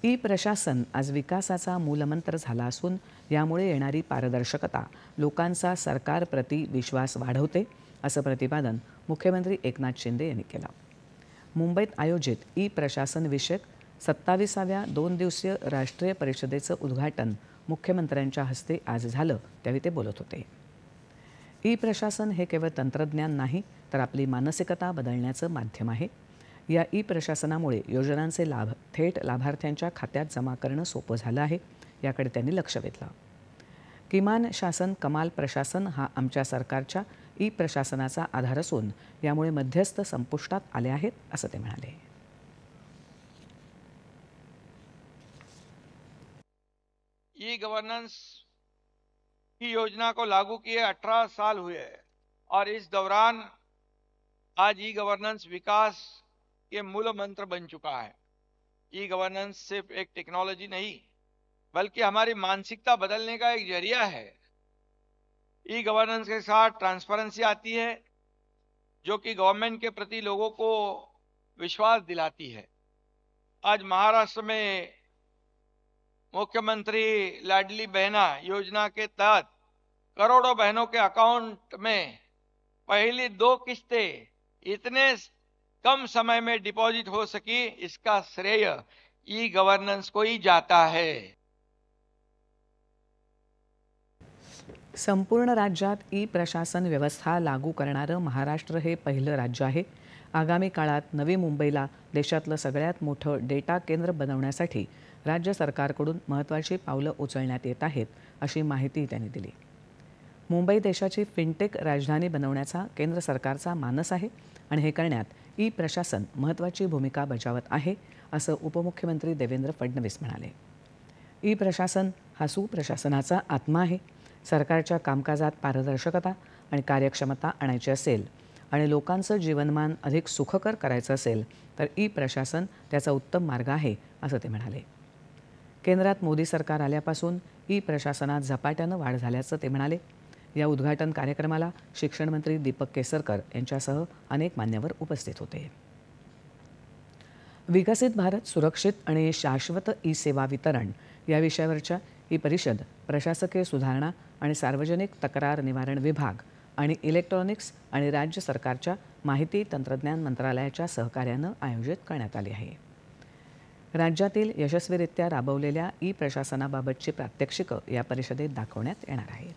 E प्रशासन आज विकासाचा मूलमंत्र झाला असून यामुळे येणारी पारदर्शकता लोकांचा सरकारप्रती विश्वास वाढवते, असं प्रतिपादन मुख्यमंत्री एकनाथ शिंदे यांनी केलं. मुंबईत आयोजित ई प्रशासन विषयक 27व्या 2 दिवसीय राष्ट्रीय परिषदेचं उद्घाटन मुख्यमंत्र्यांच्या हस्ते आज झालं, त्यावेळी ते बोलत होते. ई प्रशासन हे केवळ तंत्रज्ञान नाही, तर आपली मानसिकता बदलण्याचं माध्यम आहे. या ई प्रशासनामुळे योजनांचे लाभ थेट लाभार्थ्यांच्या खात्यात जमा करणं सोपं झालं आहे, याकडे त्यांनी लक्ष वेधलं. किमान शासन कमाल प्रशासन हा आमच्या सरकारच्या ई प्रशासनाचा आधार असून यामुळे मध्यस्थ संपुष्टात आले आहेत, असं ते म्हणाले. ई गवर्नेंस की योजना को लागू किए 18 साल हुए हैं और इस दौरान आज ई गवर्नेंस विकास के मूल मंत्र बन चुका है. ई गवर्नेंस सिर्फ एक टेक्नोलॉजी नहीं बल्कि हमारी मानसिकता बदलने का एक जरिया है. ई गवर्नेंस के साथ ट्रांसपेरेंसी आती है जो कि गवर्नमेंट के प्रति लोगों को विश्वास दिलाती है. आज महाराष्ट्र में मुख्यमंत्री लाडली बहना योजना के तहत करोड़ों बहनों के अकाउंट में पहली 2 किस्तें इतने कम समय में डिपॉजिट हो सकी, इसका श्रेय ई गवर्नेंस को ही जाता है. संपूर्ण राज्यात ई प्रशासन व्यवस्था लागू करणारं महाराष्ट्र हे पहिलं राज्य आहे. आगामी काळात नवी मुंबईला देशातलं सगळ्यात मोठं डेटा केंद्र बनवण्यासाठी राज्य सरकारकडून महत्त्वाची पावलं उचलण्यात येत आहेत, अशी माहिती त्यांनी दिली. मुंबई देशाची फिनटेक राजधानी बनवण्याचा केंद्र सरकारचा मानस आहे आणि हे करण्यात ई प्रशासन महत्त्वाची भूमिका बजावत आहे, असं उपमुख्यमंत्री देवेंद्र फडणवीस म्हणाले. ई प्रशासन हा सुप्रशासनाचा आत्मा आहे. सरकारच्या कामकाजात पारदर्शकता आणि कार्यक्षमता आणायची असेल आणि लोकांचं जीवनमान अधिक सुखकर करायचं असेल तर ई प्रशासन त्याचा उत्तम मार्ग आहे, असं ते म्हणाले. केंद्रात मोदी सरकार आल्यापासून ई प्रशासनात झपाट्यानं वाढ झाल्याचं ते म्हणाले. या उद्घाटन कार्यक्रमाला शिक्षण मंत्री दीपक केसरकर यांच्यासह अनेक मान्यवर उपस्थित होते. विकसित भारत सुरक्षित आणि शाश्वत ई सेवा वितरण या विषयावरच्या ही परिषद प्रशासकीय सुधारणा आणि सार्वजनिक तक्रार निवारण विभाग आणि इलेक्ट्रॉनिक्स आणि राज्य सरकारच्या माहिती तंत्रज्ञान मंत्रालयाच्या सहकार्यानं आयोजित करण्यात आली आहे. राज्यातील यशस्वीरित्या राबवलेल्या ई प्रशासनाबाबतची प्रात्यक्षिकं या परिषदेत दाखवण्यात येणार आहेत.